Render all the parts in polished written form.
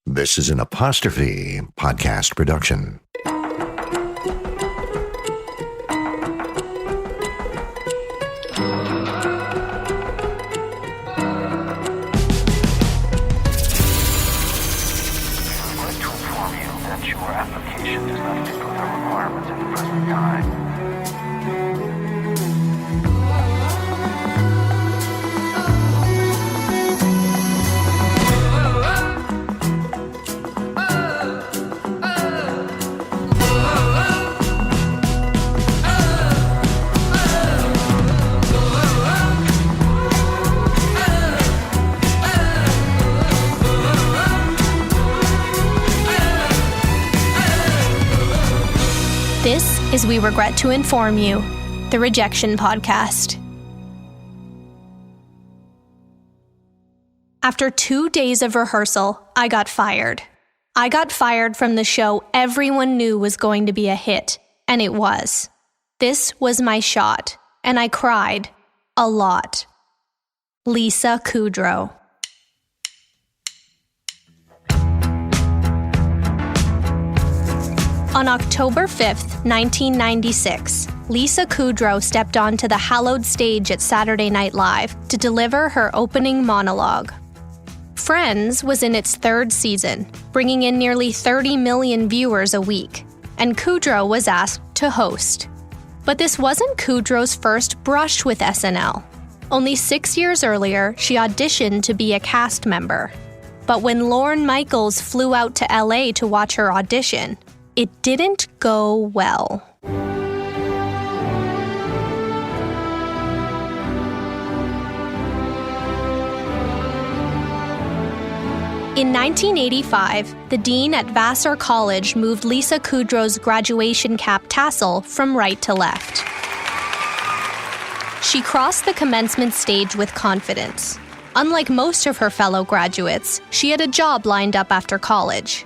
This is an Apostrophe podcast production. Your application does not fit with the requirements at the present time. This is We Regret to Inform You, the Rejection podcast. After 2 days of rehearsal, I got fired. I got fired from the show everyone knew was going to be a hit, and it was. This was my shot, and I cried. A lot. Lisa Kudrow. On October 5th, 1996, Lisa Kudrow stepped onto the hallowed stage at Saturday Night Live to deliver her opening monologue. Friends was in its third season, bringing in nearly 30 million viewers a week, and Kudrow was asked to host. But this wasn't Kudrow's first brush with SNL. Only 6 years earlier, she auditioned to be a cast member. But when Lorne Michaels flew out to LA to watch her audition, it didn't go well. In 1985, the dean at Vassar College moved Lisa Kudrow's graduation cap tassel from right to left. She crossed the commencement stage with confidence. Unlike most of her fellow graduates, she had a job lined up after college.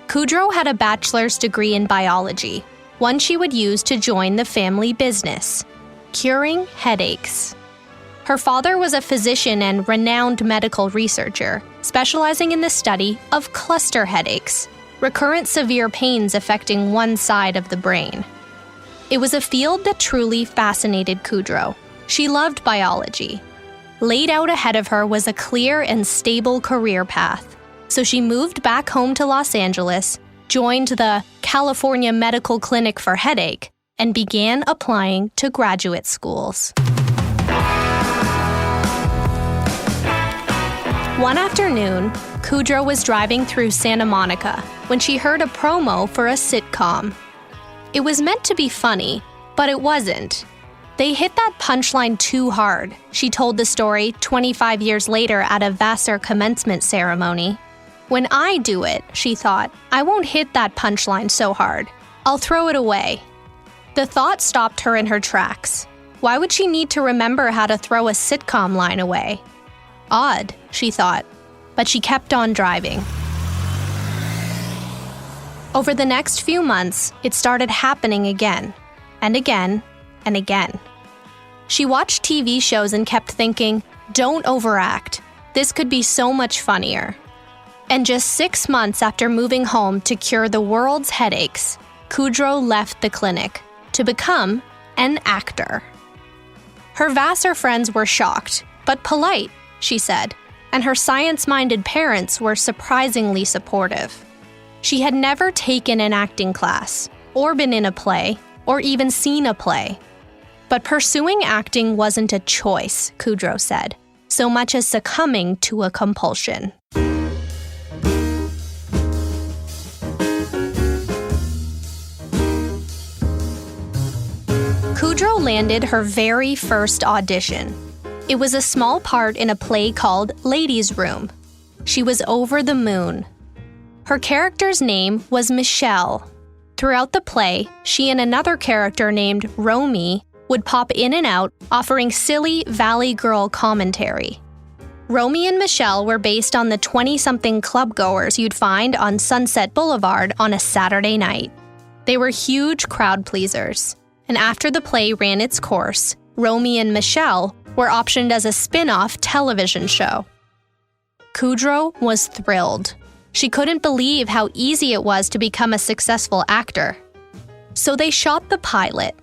Kudrow had a bachelor's degree in biology, one she would use to join the family business, curing headaches. Her father was a physician and renowned medical researcher, specializing in the study of cluster headaches, recurrent severe pains affecting one side of the brain. It was a field that truly fascinated Kudrow. She loved biology. Laid out ahead of her was a clear and stable career path. So she moved back home to Los Angeles, joined the California Medical Clinic for Headache, and began applying to graduate schools. One afternoon, Kudrow was driving through Santa Monica when she heard a promo for a sitcom. It was meant to be funny, but it wasn't. They hit that punchline too hard, she told the story 25 years later at a Vassar commencement ceremony. When I do it, she thought, I won't hit that punchline so hard. I'll throw it away. The thought stopped her in her tracks. Why would she need to remember how to throw a sitcom line away? Odd, she thought, but she kept on driving. Over the next few months, it started happening again, and again, and again. She watched TV shows and kept thinking, don't overact. This could be so much funnier. And just 6 months after moving home to cure the world's headaches, Kudrow left the clinic to become an actor. Her Vassar friends were shocked, but polite, she said, and her science-minded parents were surprisingly supportive. She had never taken an acting class, or been in a play, or even seen a play. But pursuing acting wasn't a choice, Kudrow said, so much as succumbing to a compulsion. Kudrow landed her very first audition. It was a small part in a play called Ladies' Room. She was over the moon. Her character's name was Michelle. Throughout the play, she and another character named Romy would pop in and out, offering silly Valley Girl commentary. Romy and Michelle were based on the 20-something clubgoers you'd find on Sunset Boulevard on a Saturday night. They were huge crowd pleasers. And after the play ran its course, Romy and Michelle were optioned as a spin-off television show. Kudrow was thrilled. She couldn't believe how easy it was to become a successful actor. So they shot the pilot.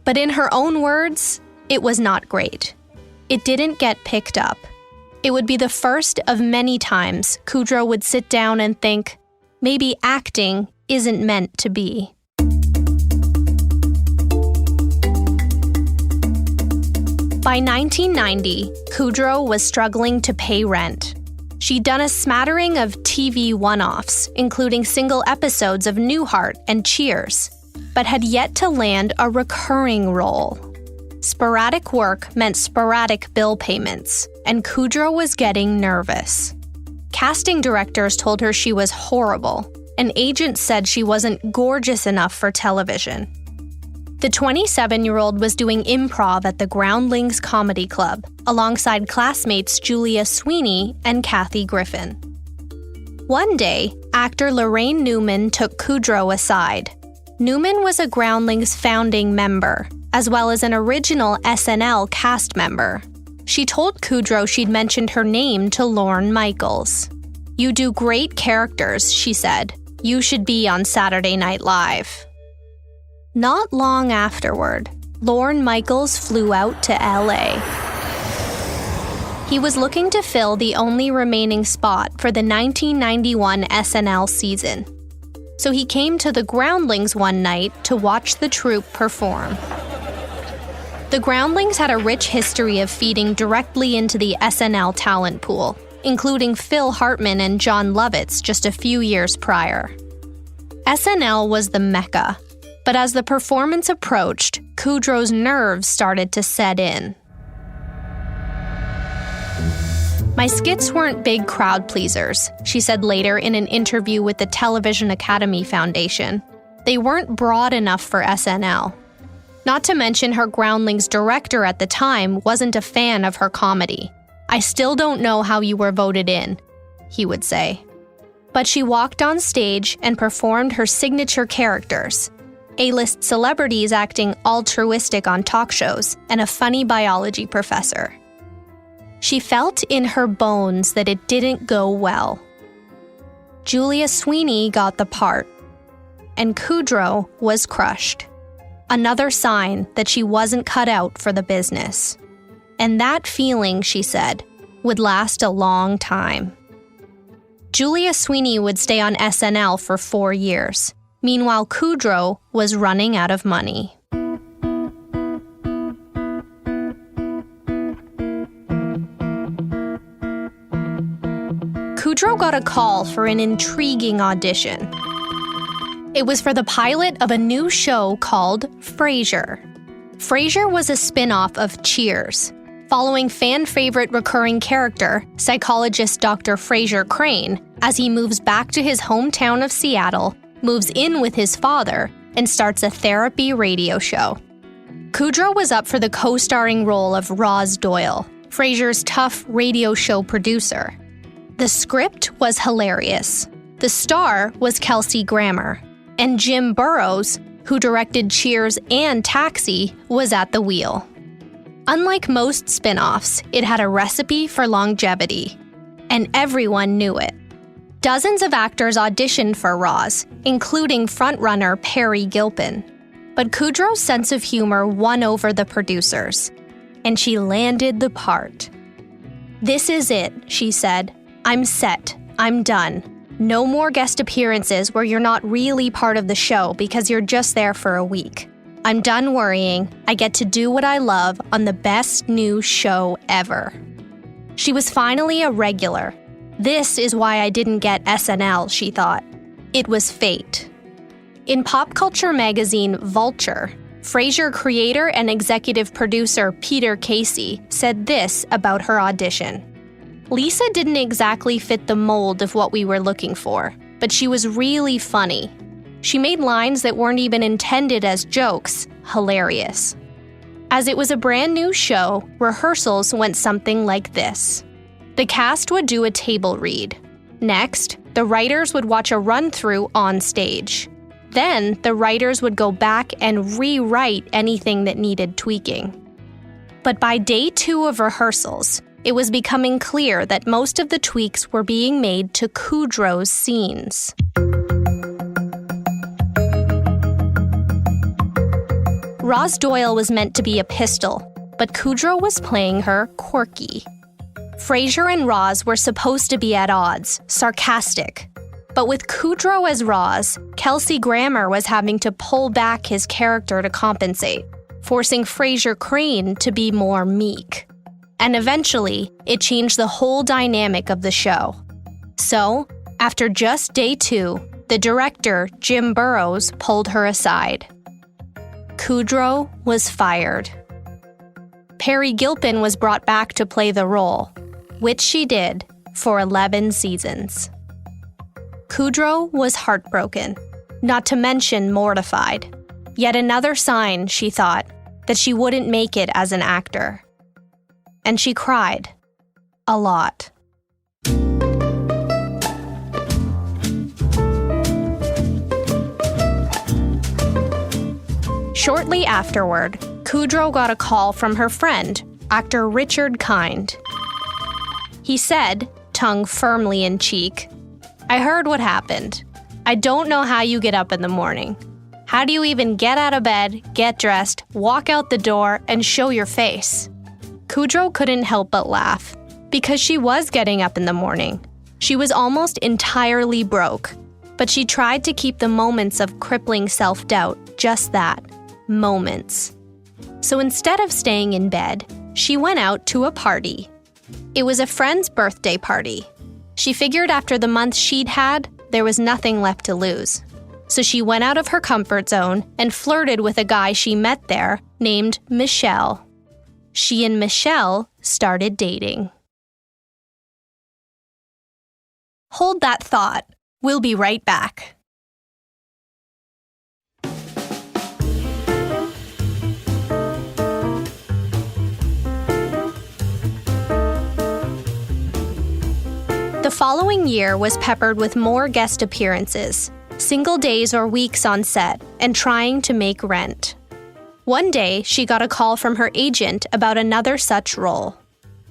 But in her own words, it was not great. It didn't get picked up. It would be the first of many times Kudrow would sit down and think, maybe acting isn't meant to be. By 1990, Kudrow was struggling to pay rent. She'd done a smattering of TV one-offs, including single episodes of Newhart and Cheers, but had yet to land a recurring role. Sporadic work meant sporadic bill payments, and Kudrow was getting nervous. Casting directors told her she was horrible, and agents said she wasn't gorgeous enough for television. The 27-year-old was doing improv at the Groundlings Comedy Club, alongside classmates Julia Sweeney and Kathy Griffin. One day, actor Lorraine Newman took Kudrow aside. Newman was a Groundlings founding member, as well as an original SNL cast member. She told Kudrow she'd mentioned her name to Lorne Michaels. "You do great characters," she said. "You should be on Saturday Night Live." Not long afterward, Lorne Michaels flew out to LA. He was looking to fill the only remaining spot for the 1991 SNL season. So he came to the Groundlings one night to watch the troupe perform. The Groundlings had a rich history of feeding directly into the SNL talent pool, including Phil Hartman and John Lovitz just a few years prior. SNL was the mecca, but as the performance approached, Kudrow's nerves started to set in. "My skits weren't big crowd pleasers," she said later in an interview with the Television Academy Foundation. "They weren't broad enough for SNL. Not to mention her Groundlings director at the time wasn't a fan of her comedy. I still don't know how you were voted in," he would say. But she walked on stage and performed her signature characters, A-list celebrities acting altruistic on talk shows, and a funny biology professor. She felt in her bones that it didn't go well. Julia Sweeney got the part, and Kudrow was crushed. Another sign that she wasn't cut out for the business. And that feeling, she said, would last a long time. Julia Sweeney would stay on SNL for 4 years. Meanwhile, Kudrow was running out of money. Kudrow got a call for an intriguing audition. It was for the pilot of a new show called Frasier. Frasier was a spin-off of Cheers, following fan-favorite recurring character, psychologist Dr. Frasier Crane, as he moves back to his hometown of Seattle, moves in with his father, and starts a therapy radio show. Kudrow was up for the co-starring role of Roz Doyle, Frasier's tough radio show producer. The script was hilarious. The star was Kelsey Grammer, and Jim Burrows, who directed Cheers and Taxi, was at the wheel. Unlike most spin-offs, it had a recipe for longevity, and everyone knew it. Dozens of actors auditioned for Roz, including frontrunner Perry Gilpin. But Kudrow's sense of humor won over the producers, and she landed the part. "This is it," she said. "I'm set. I'm done. No more guest appearances where you're not really part of the show because you're just there for a week. I'm done worrying. I get to do what I love on the best new show ever." She was finally a regular. This is why I didn't get SNL, she thought. It was fate. In pop culture magazine Vulture, Frasier creator and executive producer Peter Casey said this about her audition. "Lisa didn't exactly fit the mold of what we were looking for, but she was really funny. She made lines that weren't even intended as jokes hilarious." As it was a brand new show, rehearsals went something like this. The cast would do a table read. Next, the writers would watch a run-through on stage. Then, the writers would go back and rewrite anything that needed tweaking. But by day 2 of rehearsals, It was becoming clear that most of the tweaks were being made to Kudrow's scenes. Roz Doyle was meant to be a pistol, but Kudrow was playing her quirky. Frasier and Roz were supposed to be at odds, sarcastic. But with Kudrow as Roz, Kelsey Grammer was having to pull back his character to compensate, forcing Frasier Crane to be more meek. And eventually, it changed the whole dynamic of the show. So, after just day 2, the director, Jim Burrows, pulled her aside. Kudrow was fired. Perry Gilpin was brought back to play the role, which she did for 11 seasons. Kudrow was heartbroken, not to mention mortified. Yet another sign, she thought, that she wouldn't make it as an actor. And she cried. A lot. Shortly afterward, Kudrow got a call from her friend, actor Richard Kind. He said, tongue firmly in cheek, "I heard what happened. I don't know how you get up in the morning. How do you even get out of bed, get dressed, walk out the door, and show your face?" Kudrow couldn't help but laugh, because she was getting up in the morning. She was almost entirely broke, but she tried to keep the moments of crippling self-doubt just that, moments. So instead of staying in bed, she went out to a party. It was a friend's birthday party. She figured after the month she'd had, there was nothing left to lose. So she went out of her comfort zone and flirted with a guy she met there named Michelle. She and Michelle started dating. Hold that thought. We'll be right back. The following year was peppered with more guest appearances, single days or weeks on set, and trying to make rent. One day, she got a call from her agent about another such role.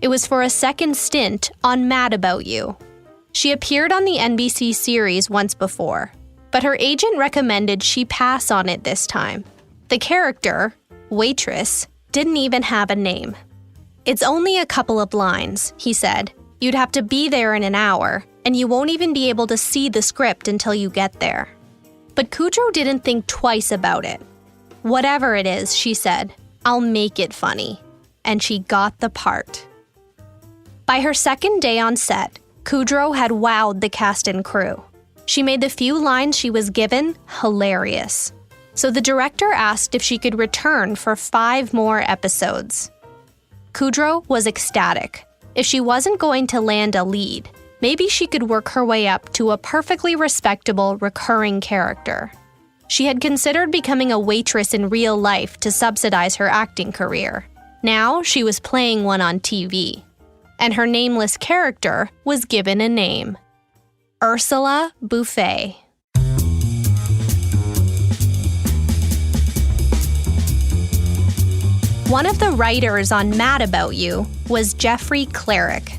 It was for a second stint on Mad About You. She appeared on the NBC series once before, but her agent recommended she pass on it this time. The character, Waitress, didn't even have a name. "It's only a couple of lines," he said. "You'd have to be there in an hour, and you won't even be able to see the script until you get there." But Kudrow didn't think twice about it. "Whatever it is," she said, "I'll make it funny." And she got the part. By her second day on set, Kudrow had wowed the cast and crew. She made the few lines she was given hilarious. So the director asked if she could return for 5 more episodes. Kudrow was ecstatic. If she wasn't going to land a lead, maybe she could work her way up to a perfectly respectable recurring character. She had considered becoming a waitress in real life to subsidize her acting career. Now she was playing one on TV. And her nameless character was given a name. Ursula Buffay. One of the writers on Mad About You was Jeffrey Cleric.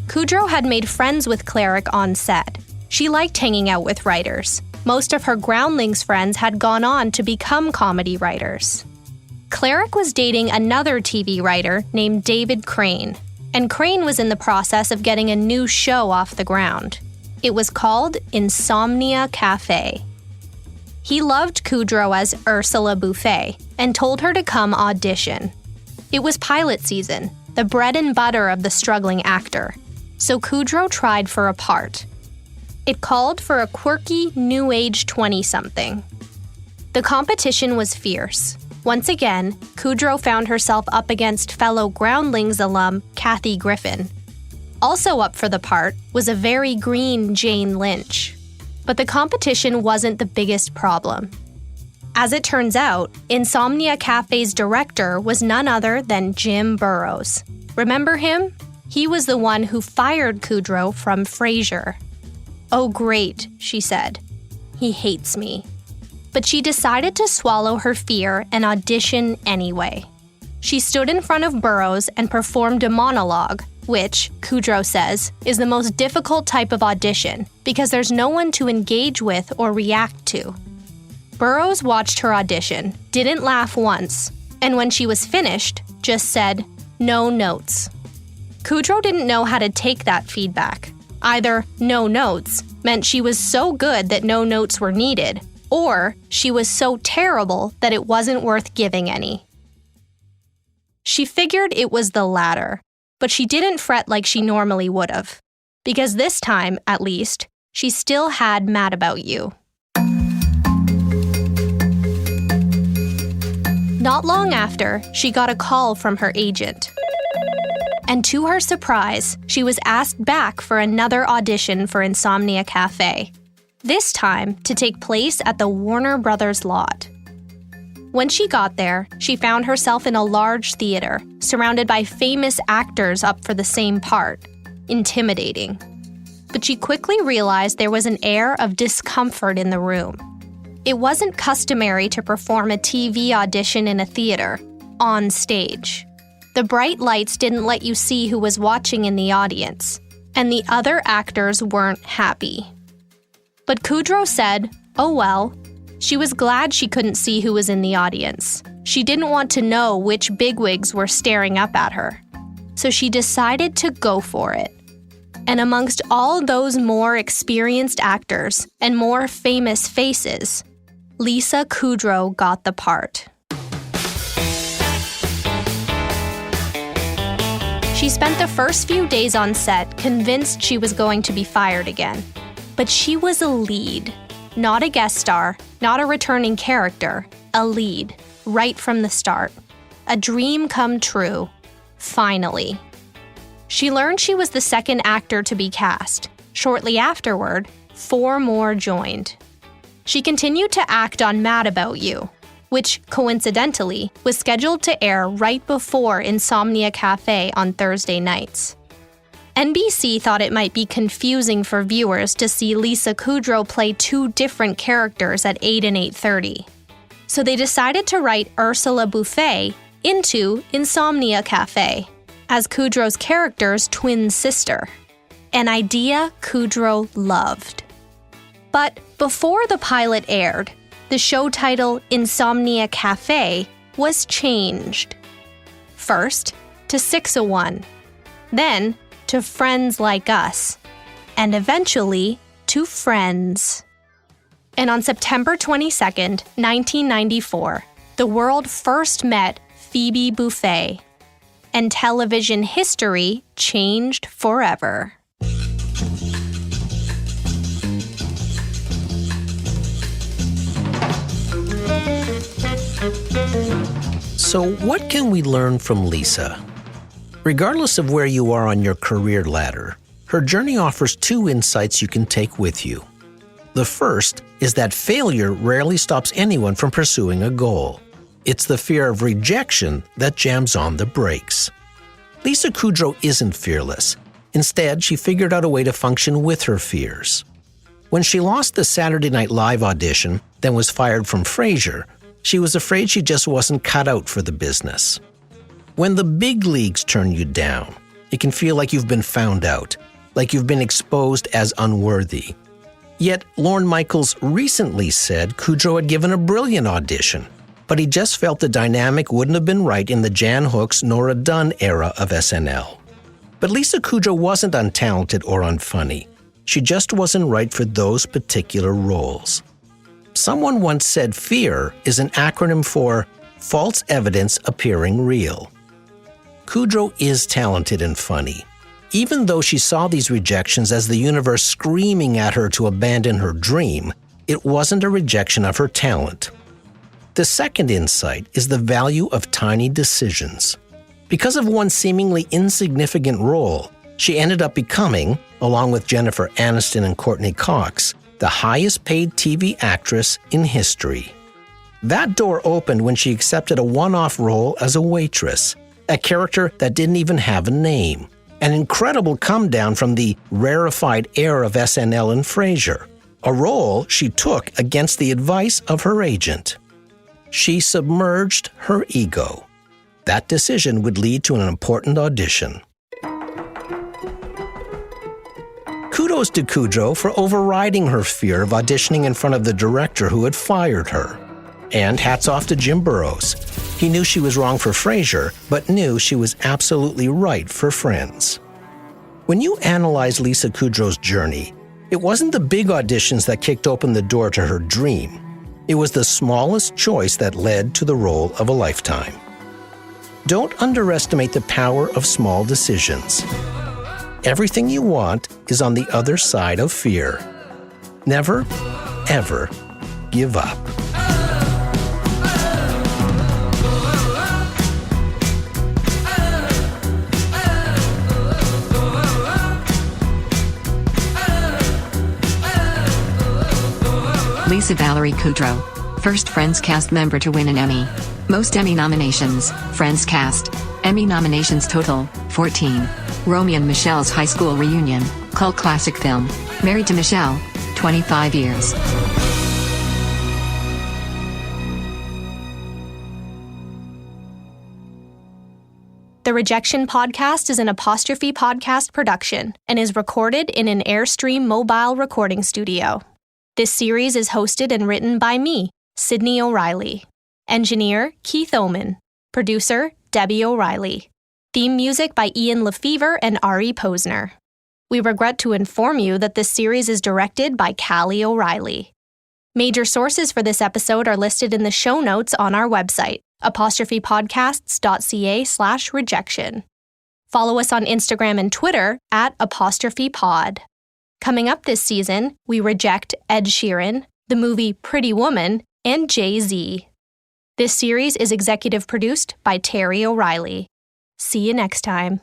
Kudrow had made friends with Cleric on set. She liked hanging out with writers. Most of her Groundlings friends had gone on to become comedy writers. Cleric was dating another TV writer named David Crane, and Crane was in the process of getting a new show off the ground. It was called Insomnia Cafe. He loved Kudrow as Ursula Buffay and told her to come audition. It was pilot season, the bread and butter of the struggling actor, so Kudrow tried for a part. It called for a quirky, new age 20-something. The competition was fierce. Once again, Kudrow found herself up against fellow Groundlings alum Kathy Griffin. Also up for the part was a very green Jane Lynch. But the competition wasn't the biggest problem. As it turns out, Insomnia Cafe's director was none other than Jim Burrows. Remember him? He was the one who fired Kudrow from Frasier. "Oh great," she said. "He hates me." But she decided to swallow her fear and audition anyway. She stood in front of Burrows and performed a monologue, which, Kudrow says, is the most difficult type of audition because there's no one to engage with or react to. Burroughs watched her audition, didn't laugh once, and when she was finished, just said, "No notes." Kudrow didn't know how to take that feedback. Either no notes meant she was so good that no notes were needed, or she was so terrible that it wasn't worth giving any. She figured it was the latter, but she didn't fret like she normally would have, because this time, at least, she still had Mad About You. Not long after, she got a call from her agent. And to her surprise, she was asked back for another audition for Insomnia Cafe, this time to take place at the Warner Brothers lot. When she got there, she found herself in a large theater, surrounded by famous actors up for the same part. Intimidating. But she quickly realized there was an air of discomfort in the room. It wasn't customary to perform a TV audition in a theater, on stage. The bright lights didn't let you see who was watching in the audience, and the other actors weren't happy. But Kudrow said, oh well. She was glad she couldn't see who was in the audience. She didn't want to know which bigwigs were staring up at her. So she decided to go for it. And amongst all those more experienced actors and more famous faces, Lisa Kudrow got the part. She spent the first few days on set convinced she was going to be fired again. But she was a lead, not a guest star, not a returning character, a lead, right from the start. A dream come true, finally. She learned she was the second actor to be cast. Shortly afterward, 4 more joined. She continued to act on Mad About You, which, coincidentally, was scheduled to air right before Insomnia Cafe on Thursday nights. NBC thought it might be confusing for viewers to see Lisa Kudrow play 2 different characters at 8 and 8:30. So they decided to write Ursula Buffay into Insomnia Cafe as Kudrow's character's twin sister, an idea Kudrow loved. But before the pilot aired, the show title Insomnia Cafe was changed. First, to 601, then to Friends Like Us, and eventually to Friends. And on September 22nd, 1994, the world first met Phoebe Buffay, and television history changed forever. So what can we learn from Lisa? Regardless of where you are on your career ladder, her journey offers 2 insights you can take with you. The first is that failure rarely stops anyone from pursuing a goal. It's the fear of rejection that jams on the brakes. Lisa Kudrow isn't fearless. Instead, she figured out a way to function with her fears. When she lost the Saturday Night Live audition, then was fired from Frasier, she was afraid she just wasn't cut out for the business. When the big leagues turn you down, it can feel like you've been found out, like you've been exposed as unworthy. Yet, Lorne Michaels recently said Kudrow had given a brilliant audition, but he just felt the dynamic wouldn't have been right in the Jan Hooks, Nora Dunn era of SNL. But Lisa Kudrow wasn't untalented or unfunny. She just wasn't right for those particular roles. Someone once said FEAR is an acronym for false evidence appearing real. Kudrow is talented and funny. Even though she saw these rejections as the universe screaming at her to abandon her dream, it wasn't a rejection of her talent. The second insight is the value of tiny decisions. Because of one seemingly insignificant role, she ended up becoming, along with Jennifer Aniston and Courtney Cox, the highest-paid TV actress in history. That door opened when she accepted a one-off role as a waitress, a character that didn't even have a name. An incredible come-down from the rarefied air of SNL and Frasier, a role she took against the advice of her agent. She submerged her ego. That decision would lead to an important audition. Kudos to Kudrow for overriding her fear of auditioning in front of the director who had fired her. And hats off to Jim Burrows. He knew she was wrong for Frasier, but knew she was absolutely right for Friends. When you analyze Lisa Kudrow's journey, it wasn't the big auditions that kicked open the door to her dream. It was the smallest choice that led to the role of a lifetime. Don't underestimate the power of small decisions. Everything you want is on the other side of fear. Never, ever give up. Lisa Valerie Kudrow, first Friends cast member to win an Emmy. Most Emmy nominations, Friends cast. Emmy nominations total, 14. Romy and Michelle's high school reunion, cult classic film. Married to Michelle, 25 years. The Rejection podcast is an Apostrophe podcast production and is recorded in an Airstream mobile recording studio. This series is hosted and written by me, Sydney O'Reilly. Engineer, Keith Oman. Producer, Debbie O'Reilly. Theme music by Ian Lefevre and Ari Posner. We regret to inform you that this series is directed by Callie O'Reilly. Major sources for this episode are listed in the show notes on our website, apostrophepodcasts.ca/rejection. Follow us on Instagram and Twitter @apostrophepod. Coming up this season, we reject Ed Sheeran, the movie Pretty Woman, and Jay-Z. This series is executive produced by Terry O'Reilly. See you next time.